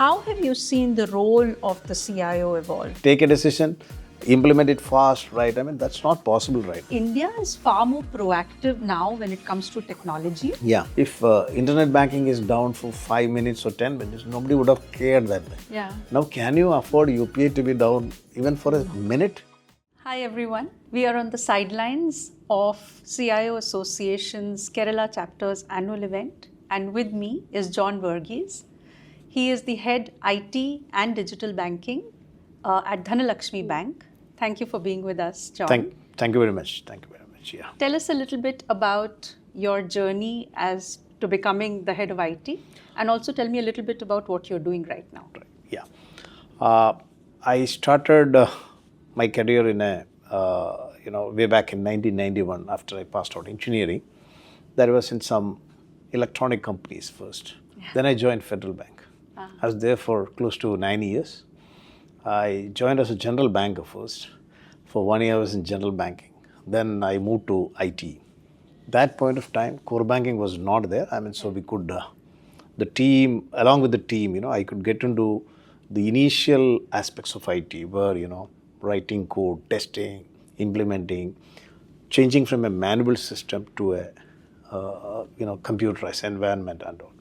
how have you seen the role of the CIO evolve? Take a decision, implement it fast, right? I mean, that's not possible, right? India is far more proactive now when it comes to technology. Yeah. If internet banking is down for 5 minutes or 10 minutes, nobody would have cared that way. Yeah. Now, can you afford UPI to be down even for a minute? Hi everyone. We are on the sidelines of CIO Association's Kerala chapter's annual event, and with me is John Varughese. He is the head IT and digital banking at Dhanlaxmi Bank. Thank you for being with us, John. Thank you very much. Thank you very much. Yeah. Tell us a little bit about your journey as to becoming the head of IT, and also tell me a little bit about what you're doing right now. Right. Yeah. I started my career in a way back in 1991 after I passed out engineering. That was in some electronic companies first. Yeah. Then I joined Federal Bank. I was there for close to 9 years. I joined as a general banker first. For 1 year I was in general banking. Then I moved to IT. That point of time, core banking was not there. I mean, so we could, the team, along with the team, I could get into the initial aspects of IT where, writing code, testing, implementing, changing from a manual system to a, computerized environment and all.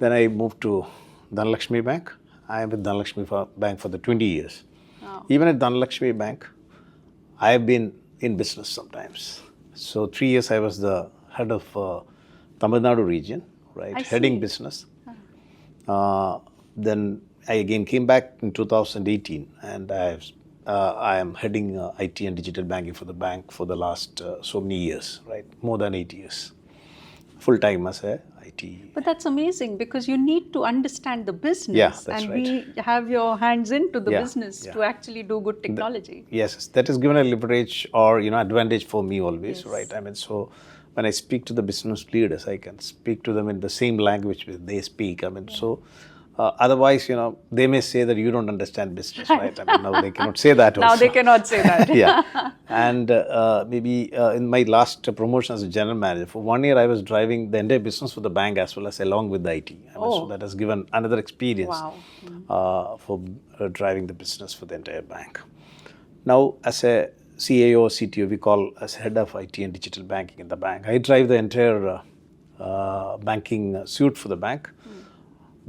Then I moved to Dhanlaxmi Bank. I am with Dhanlaxmi Bank for the 20 years. Wow. Even at Dhanlaxmi Bank, I have been in business sometimes. So 3 years I was the head of Tamil Nadu region, right? Heading business. Then I again came back in 2018 and I am heading IT and digital banking for the bank for the last so many years, right? More than 8 years. Full time as a IT. But that's amazing because you need to understand the business. Yeah, that's and right. we have your hands into the business to actually do good technology. Yes, that has given a leverage or advantage for me always, right? I mean, so when I speak to the business leaders, I can speak to them in the same language they speak. I mean, so otherwise, they may say that you don't understand business, right? I mean, now they cannot say that also. Now they cannot say that. Yeah. And maybe in my last promotion as a general manager, for 1 year I was driving the entire business for the bank as well as along with the IT. I mean, so that has given another experience for driving the business for the entire bank. Now, as a CIO or CTO, we call as head of IT and digital banking in the bank. I drive the entire banking suite for the bank.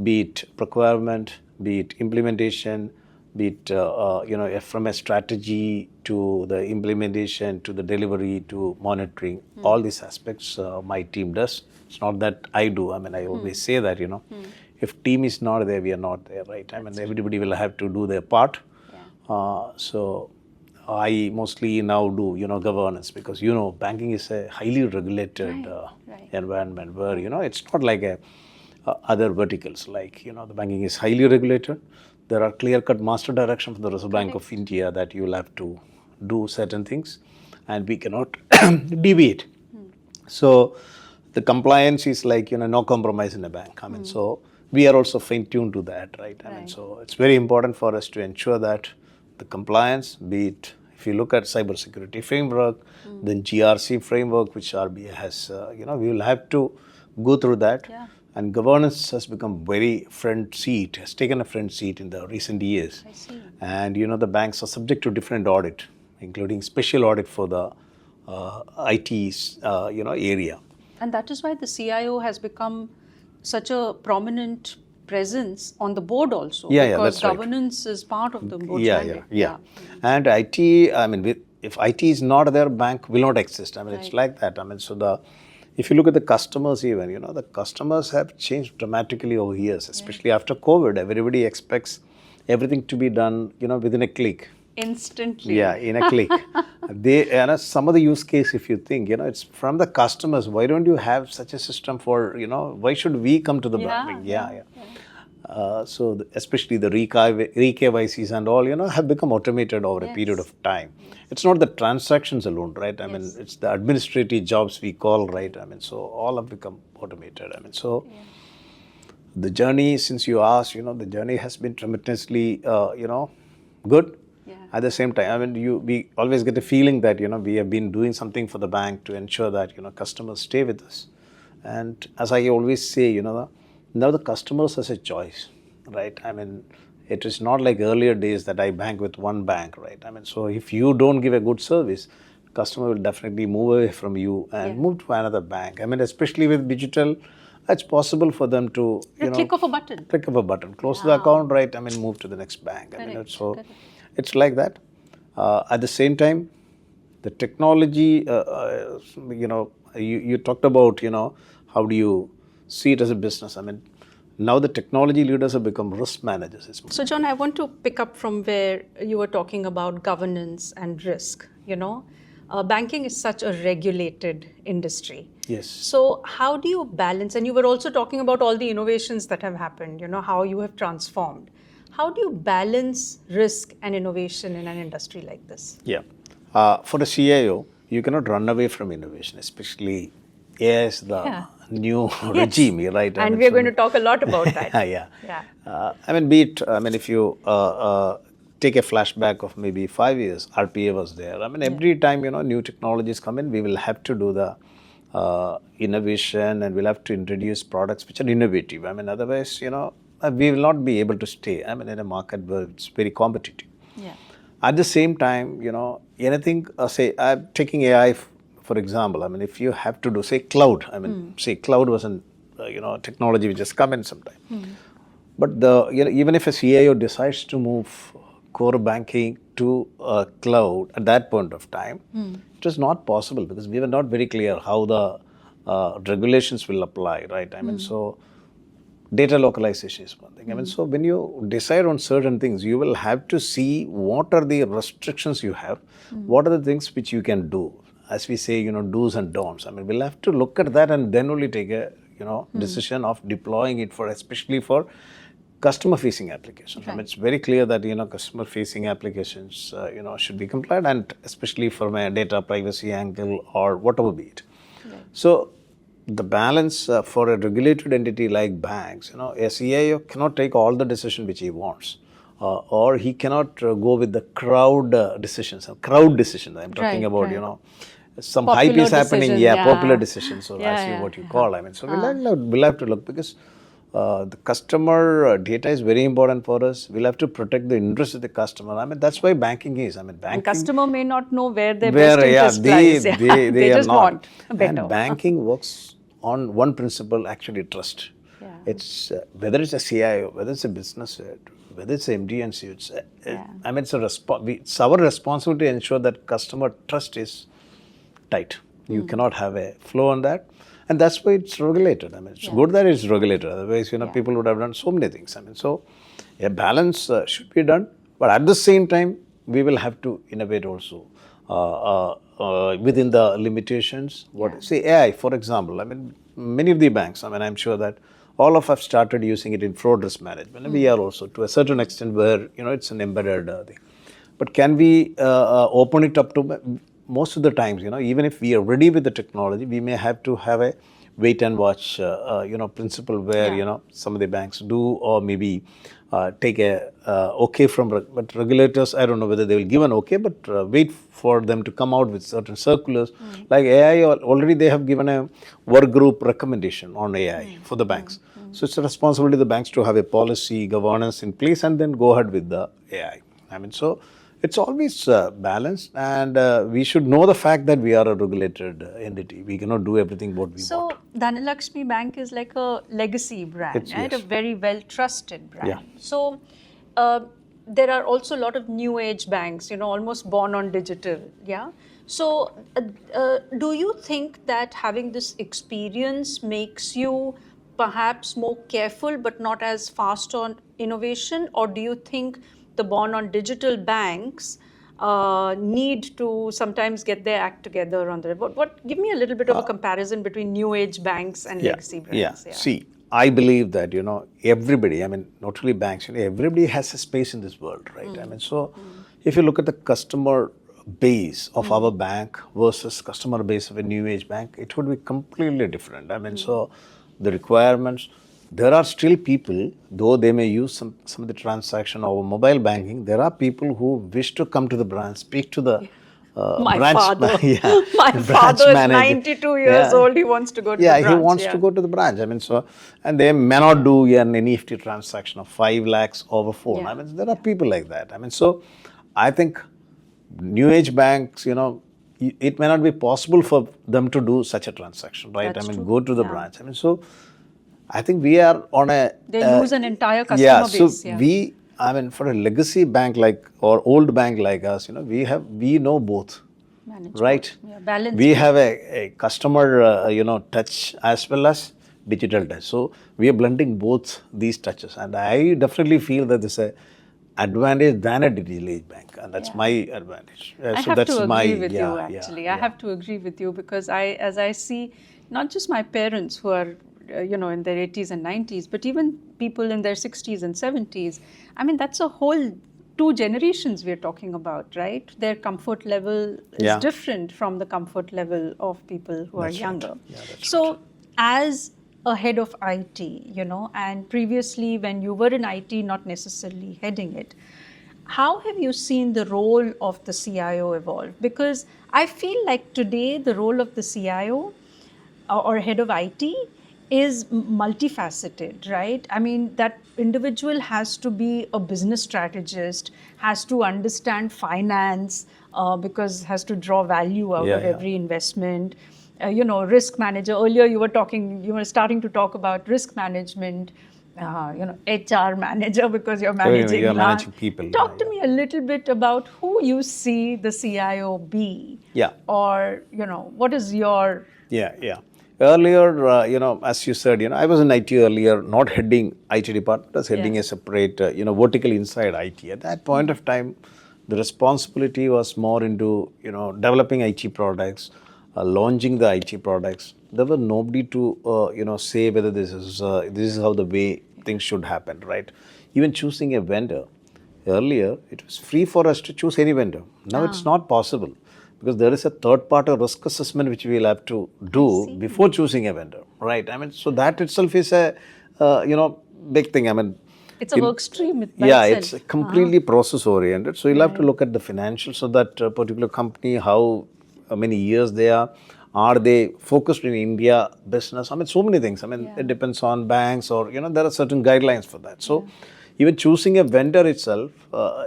Be it procurement, be it implementation, be it from a strategy to the implementation to the delivery to monitoring, all these aspects my team does. It's not that I do. I mean, I always say that, if team is not there, we are not there, right? I mean, everybody will have to do their part. Yeah. So I mostly now do, governance because, banking is a highly regulated environment where, it's not like other verticals like, the banking is highly regulated. There are clear-cut master direction from the Reserve Bank of India that you will have to do certain things and we cannot deviate. So the compliance is like, no compromise in a bank. I mean, so we are also fine-tuned to that, right? I mean, so it's very important for us to ensure that the compliance, be it, if you look at cybersecurity framework, then GRC framework, which RBI has, we will have to go through that. Yeah. And governance has become very has taken a front seat in the recent years. I see. And the banks are subject to different audit, including special audit for the IT, area. And that is why the CIO has become such a prominent presence on the board also. Yeah, because that's governance is part of the board's mandate. Yeah. And IT, I mean, if IT is not there, bank will not exist. I mean, it's like that. I mean, so if you look at the customers even, the customers have changed dramatically over years, especially after COVID. Everybody expects everything to be done, within a click. Instantly. Yeah, in a click. Some of the use case, if you think, it's from the customers. Why don't you have such a system for, why should we come to the bank? Yeah. So especially the re-KYCs and all, have become automated over a period of time. It's not the transactions alone, right? I mean, it's the administrative jobs we call, right? I mean, so all have become automated. I mean, so the journey, since you asked, the journey has been tremendously, good. Yeah. At the same time, I mean, we always get a feeling that, we have been doing something for the bank to ensure that, customers stay with us. And as I always say, now the customers has a choice. right? I mean, it is not like earlier days that I bank with one bank, right? I mean, so if you don't give a good service, customer will definitely move away from you and move to another bank. I mean, especially with digital, it's possible for them to, click of a button. Click of a button, close the account, right? I mean, move to the next bank. I mean, so it's like that. At the same time, the technology, you talked about, how do you see it as a business? I mean, now the technology leaders have become risk managers. So, John, I want to pick up from where you were talking about governance and risk. Banking is such a regulated industry. Yes. So, how do you balance? And you were also talking about all the innovations that have happened, how you have transformed. How do you balance risk and innovation in an industry like this? Yeah. For a CIO, you cannot run away from innovation, especially as the new regime, right? And we're going to talk a lot about that. If you take a flashback of maybe 5 years, RPA was there. I mean, every time, new technologies come in, we will have to do the innovation and we'll have to introduce products which are innovative. I mean, otherwise, we will not be able to stay, in a market where it's very competitive. Yeah. At the same time, anything, say, I'm taking AI, for example. I mean, if you have to do, say, cloud. I mean, say, cloud wasn't, technology which has come in sometime. But even if a CIO decides to move core banking to cloud at that point of time, it was not possible because we were not very clear how the regulations will apply, right? I mean, so data localization is one thing. I mean, so when you decide on certain things, you will have to see what are the restrictions you have, what are the things which you can do. As we say, do's and don'ts. I mean, we'll have to look at that and then only take a, decision of deploying it especially for customer-facing applications. Right. I mean, it's very clear that, customer-facing applications, should be compliant, and especially from a data privacy angle or whatever be it. Right. So, the balance for a regulated entity like banks, a CIO cannot take all the decisions which he wants. Or he cannot go with the crowd decisions. Crowd decisions, I'm talking about, some popular hype is happening, decision, popular decisions, or I see what you call. I mean, so we'll have to look because the customer data is very important for us. We'll have to protect the interest of the customer. I mean, that's why banking is. I mean, banking. And customer may not know where their best interest lies. They just want better. And banking works on one principle, actually trust. Yeah. It's whether it's a CIO, whether it's a business head, whether it's MD and CEO, it's our responsibility to ensure that customer trust is tight. You cannot have a flow on that. And that's why it's regulated. I mean, it's good that it's regulated. Otherwise, people would have done so many things. I mean, so a balance should be done. But at the same time, we will have to innovate also within the limitations. Say AI, for example. I mean, many of the banks, I'm sure that all of us started using it in fraud risk management. And we are also to a certain extent where, it's an embedded thing. But can we open it up to most of the times, even if we are ready with the technology, we may have to have a wait and watch, principle where, some of the banks do, or maybe take a okay from, but regulators, I don't know whether they will give an okay, but wait for them to come out with certain circulars. Like AI, already they have given a work group recommendation on AI for the banks. So it's a responsibility of the banks to have a policy, governance in place and then go ahead with the AI. I mean, so it's always balanced, and we should know the fact that we are a regulated entity. We cannot do everything what we want. So, Dhanlaxmi Bank is like a legacy brand, right? Yes. A very well-trusted brand. Yeah. So, there are also a lot of new age banks, almost born on digital, yeah? So, do you think that having this experience makes you perhaps more careful but not as fast on innovation, or do you think the born on digital banks need to sometimes get their act together on the give me a little bit of a comparison between new age banks and legacy brands. Yeah. See, I believe that everybody, not only banks, everybody has a space in this world, right? So if you look at the customer base of our bank versus customer base of a new age bank, it would be completely different. So the requirements, there are still people, though they may use some of the transaction over mobile banking, there are people who wish to come to the branch, speak to the My branch father. yeah, My branch father is manager. 92 years old. He wants to go to the branch. He wants to go to the branch. I mean, so, and they may not do an NEFT transaction of 5 lakhs over phone. I mean, there are people like that. I mean, so I think new age banks, it may not be possible for them to do such a transaction, right? That's I mean, true. go to the branch. I mean, so I think we are on a... They lose an entire customer base. We, I mean, for a legacy bank like, or old bank like us, we know both. Manage Right? both. Yeah, balance We both. have a customer, touch as well as digital touch. So we are blending both these touches, and I definitely feel that there's a advantage than a digital age bank, and that's my advantage. I So have that's to my agree with you actually. I have to agree with you because as I see not just my parents who are in their 80s and 90s, but even people in their 60s and 70s. I mean, that's a whole 2 generations we're talking about, right? Their comfort level is different from the comfort level of people who are younger. So as a head of IT, and previously when you were in IT, not necessarily heading it, how have you seen the role of the CIO evolve? Because I feel like today the role of the CIO or head of IT is multifaceted, right? I mean, that individual has to be a business strategist, has to understand finance, because has to draw value out of every investment. Risk manager. Earlier you were starting to talk about risk management. HR manager because you're managing. You're managing people. Talk to me a little bit about who you see the CIO be. Yeah. Or what is your... Yeah. Earlier, as you said, I was in IT earlier, not heading IT department, I was heading a separate, vertical inside IT. At that point of time, the responsibility was more into, developing IT products, launching the IT products. There was nobody to, say whether this is how the way things should happen, right? Even choosing a vendor. Earlier, it was free for us to choose any vendor. Now it's not possible, because there is a third-party risk assessment which we will have to do before choosing a vendor, right? I mean, so that itself is a, big thing. I mean, it's a work stream by itself. It's completely process-oriented. So you'll have to look at the financials of that particular company, how many years they are they focused in India business? I mean, so many things. I mean, it depends on banks or, there are certain guidelines for that. So even choosing a vendor itself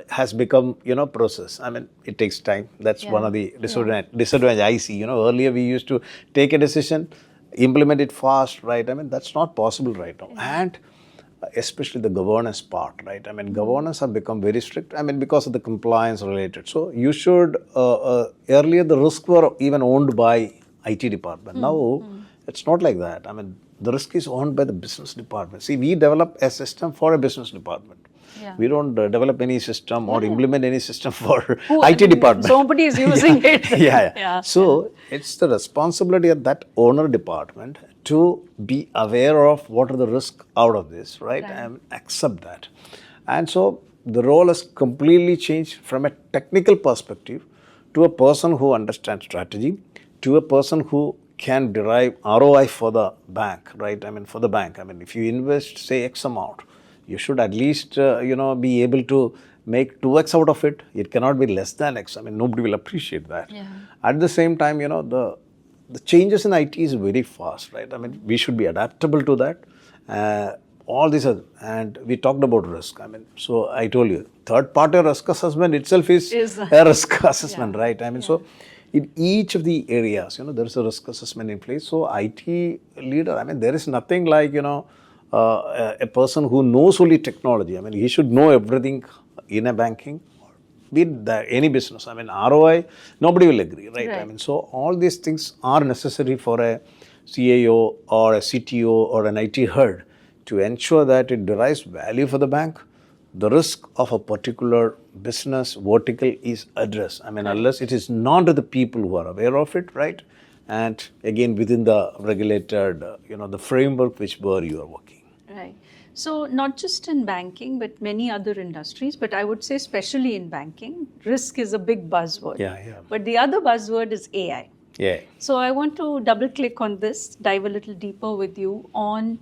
has become, process. I mean, it takes time. That's one of the disadvantage I see. Earlier we used to take a decision, implement it fast, right? I mean, that's not possible right now. And especially the governance part, right? I mean, governance have become very strict. I mean, because of the compliance related. So you should, earlier the risk were even owned by IT department. Now, it's not like that. I mean, the risk is owned by the business department. See, we develop a system for a business department. We don't develop any system or implement any system for IT department. Somebody is using it. So it's the responsibility of that owner department to be aware of what are the risks out of this, right? And accept that. And so the role has completely changed from a technical perspective to a person who understands strategy, to a person who can derive ROI for the bank, right? I mean, for the bank. I mean, if you invest, say, X amount, you should at least, be able to make 2x out of it. It cannot be less than X. I mean, nobody will appreciate that. At the same time, the changes in IT is very fast, right? I mean, we should be adaptable to that. All these are, and we talked about risk. I mean, so I told you, third-party risk assessment itself is a risk assessment, right? I mean, so in each of the areas, there is a risk assessment in place. So IT leader, I mean, there is nothing like, a person who knows only technology. I mean, he should know everything in a banking, be it any business. I mean, ROI, nobody will agree, right? I mean, so all these things are necessary for a CIO or a CTO or an IT head to ensure that it derives value for the bank. The risk of a particular business vertical is addressed. I mean, unless it is known to the people who are aware of it, right? And again, within the regulated, the framework where you are working. Right. So not just in banking, but many other industries, but I would say especially in banking, risk is a big buzzword. But the other buzzword is AI. So I want to double click on this, dive a little deeper with you on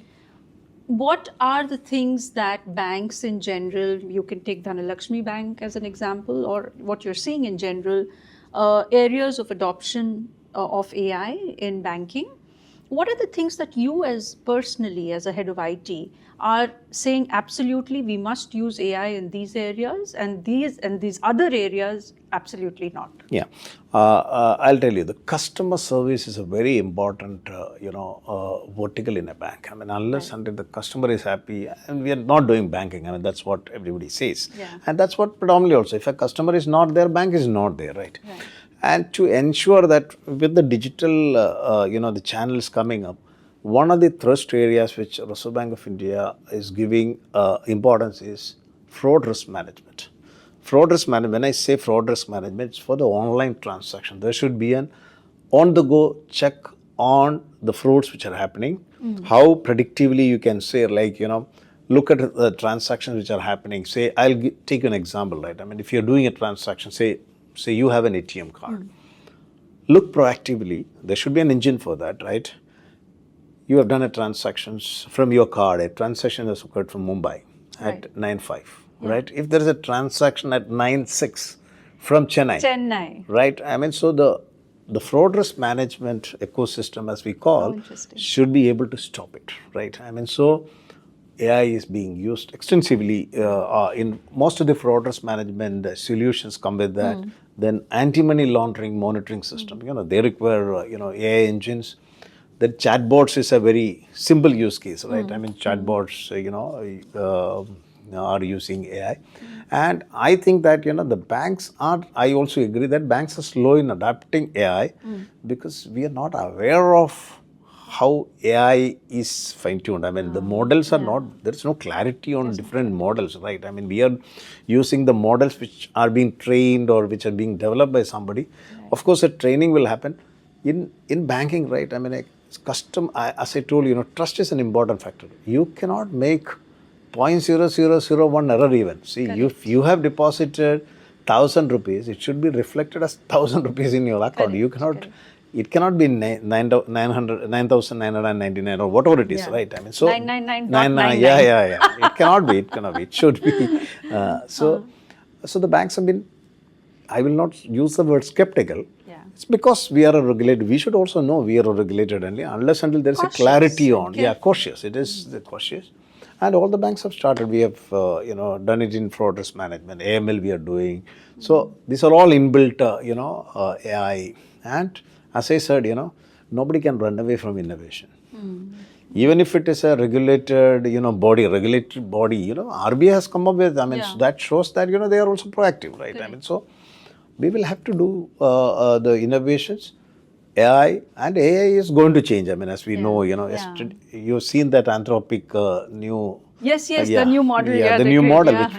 what are the things that banks in general, you can take Dhanlaxmi Bank as an example, or what you're seeing in general, areas of adoption of AI in banking. What are the things that you, as personally, as a head of IT, are saying absolutely we must use AI in these areas, and these other areas absolutely not? Yeah, I'll tell you, the customer service is a very important, vertical in a bank. I mean, unless until the customer is happy, and we are not doing banking. I mean, that's what everybody says, and that's what predominantly also. If a customer is not there, bank is not there, right? And to ensure that with the digital, the channels coming up, one of the thrust areas which Reserve Bank of India is giving importance is fraud risk management. Fraud risk management, when I say fraud risk management, it's for the online transaction. There should be an on-the-go check on the frauds which are happening. How predictively you can say, like, look at the transactions which are happening. Say, I'll take an example, right? I mean, if you're doing a transaction, say you have an ATM card. Look proactively. There should be an engine for that, right? You have done a transactions from your card. A transaction has occurred from Mumbai at 9:05, right? If there is a transaction at 9:06 from Chennai, right? I mean, so the fraud risk management ecosystem, as we call, should be able to stop it, right? I mean, so AI is being used extensively in most of the fraud risk management solutions come with that. Then anti-money laundering monitoring system, they require, AI engines. The chatbots is a very simple use case, right? I mean, chatbots, are using AI. And I think that, the banks are, I also agree that banks are slow in adapting AI because we are not aware of how AI is fine-tuned. I mean, the models are not, there's no clarity on different models, right? I mean, we are using the models which are being trained or which are being developed by somebody. Of course, a training will happen. In banking, right? I mean, as I told you, trust is an important factor. You cannot make 0.0001 error even. See, if you have deposited 1,000 rupees, it should be reflected as 1,000 rupees in your account. You cannot. It cannot be 9,999 or whatever it is, right? I mean, so 999.99. Yeah. It cannot be. It cannot be. It should be. So the banks have been. I will not use the word skeptical. It's because we are a regulated. We should also know we are a regulated only, unless until there is a clarity on. Cautious. It is cautious. And all the banks have started. We have, done it in fraud risk management. AML we are doing. So these are all inbuilt, AI. And as I said, nobody can run away from innovation. Even if it is a regulated, regulated body, RBI has come up with, I mean, so that shows that, they are also proactive, right? I mean, so we will have to do the innovations. AI is going to change. I mean, as we know, you've seen that Anthropic new. Yes, the new model. The new model, which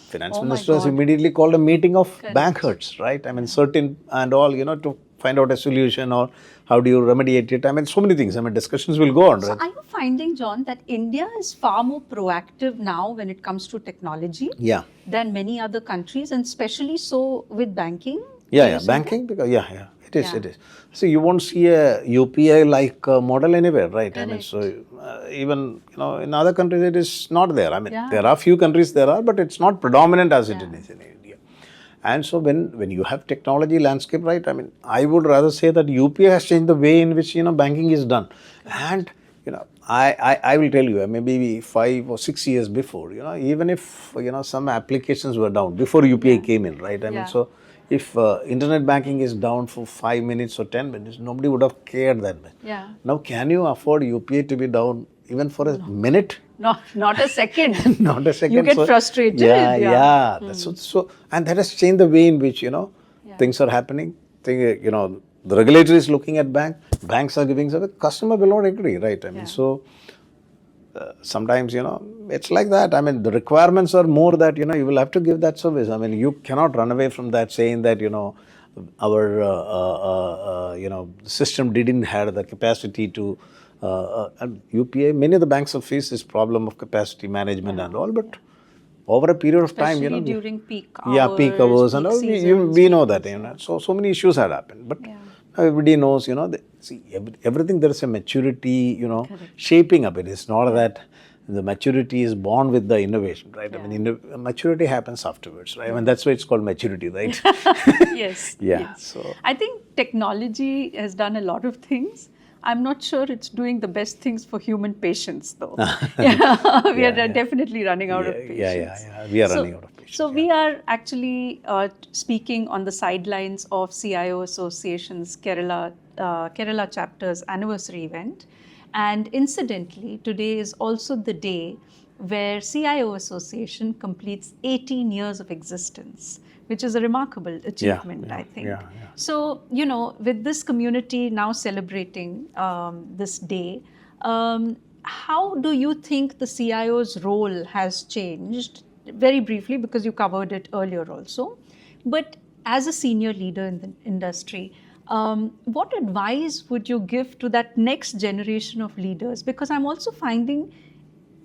Finance Minister has immediately called a meeting of bank heads, right? I mean, certain and all, to find out a solution or how do you remediate it. I mean, so many things. I mean, discussions will go on, right? So are you finding, John, that India is far more proactive now when it comes to technology than many other countries, and especially so with banking? Banking, because it is. So you won't see a UPI-like model anywhere, right? I mean, so even, in other countries it is not there. I mean, there are few countries but it's not predominant as it is in India. And so when you have technology landscape, right, I mean, I would rather say that UPI has changed the way in which, banking is done. And, I will tell you, maybe 5 or 6 years before, even if, some applications were down before UPI came in, right? I mean, so if internet banking is down for 5 minutes or 10 minutes, nobody would have cared that much. Now, can you afford UPI to be down even for a minute? No, not a second. Not a second. You get frustrated. So, and that has changed the way in which, things are happening. The regulator is looking at banks are giving service, customer will not agree, right? I mean, so sometimes, it's like that. I mean, the requirements are more that, you will have to give that service. I mean, you cannot run away from that saying that, our, system didn't have the capacity to, UPI, many of the banks have faced this problem of capacity management and all, but over a period of time, during peak hours. Peak hours and all, we know that, so many issues had happened. But everybody knows, everything there is a maturity, shaping up. It is not that The maturity is born with the innovation, right? I mean, maturity happens afterwards, right? I mean, that's why it's called maturity, right? Yes. Yeah. Yes. So I think technology has done a lot of things. I'm not sure it's doing the best things for human patience, though. We are definitely running out of patience. We are running out of patience. So we are actually speaking on the sidelines of CIO Association's Kerala chapter's anniversary event. And incidentally, today is also the day where CIO Association completes 18 years of existence, which is a remarkable achievement, I think. So, with this community now celebrating this day, how do you think the CIO's role has changed? Very briefly, because you covered it earlier also. But as a senior leader in the industry, what advice would you give to that next generation of leaders? Because I'm also finding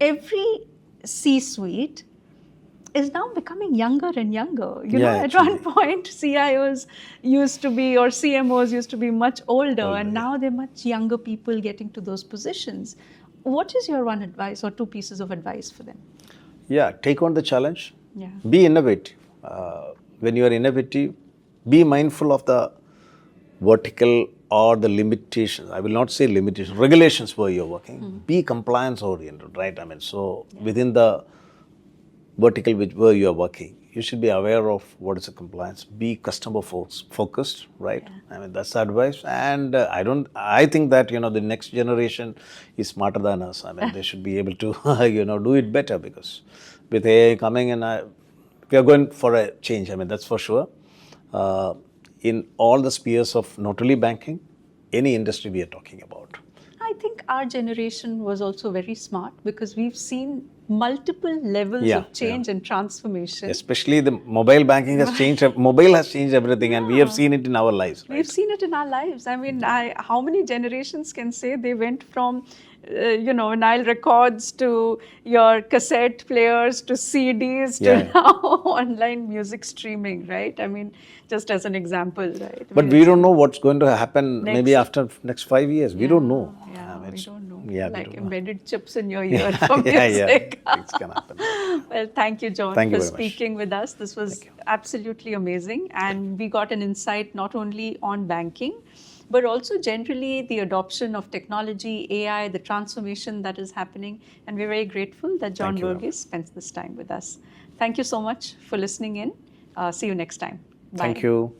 every C-suite is now becoming younger and younger. At one point, CIOs used to be, or CMOs used to be much older, and now they're much younger people getting to those positions. What is your one advice or two pieces of advice for them? Yeah, take on the challenge. Be innovative. When you are innovative, be mindful of the vertical or the limitations. I will not say limitations, regulations where you're working. Be compliance oriented, right? I mean, so within the vertical where you are working, you should be aware of what is the compliance. Be customer focused, right? I mean, that's the advice. And I think that, the next generation is smarter than us. I mean, they should be able to, do it better, because with AI coming in, we are going for a change. I mean, that's for sure. In all the spheres of not only banking, any industry we are talking about. I think our generation was also very smart, because we've seen multiple levels of change and transformation. Especially the mobile banking has changed. Mobile has changed everything, and we have seen it in our lives. Right? We've seen it in our lives. I mean, how many generations can say they went from, Nile records to your cassette players to CDs to now online music streaming, right? I mean, just as an example, right? But we don't know what's going to happen maybe after next 5 years. We don't know. We don't know. Yeah, like embedded chips in your ear for music. It's going to happen. Well, thank you, John, for speaking with us. This was absolutely amazing. And we got an insight not only on banking, but also generally the adoption of technology, AI, the transformation that is happening. And we're very grateful that John Varughese spends this time with us. Thank you so much for listening in. See you next time. Bye. Thank you.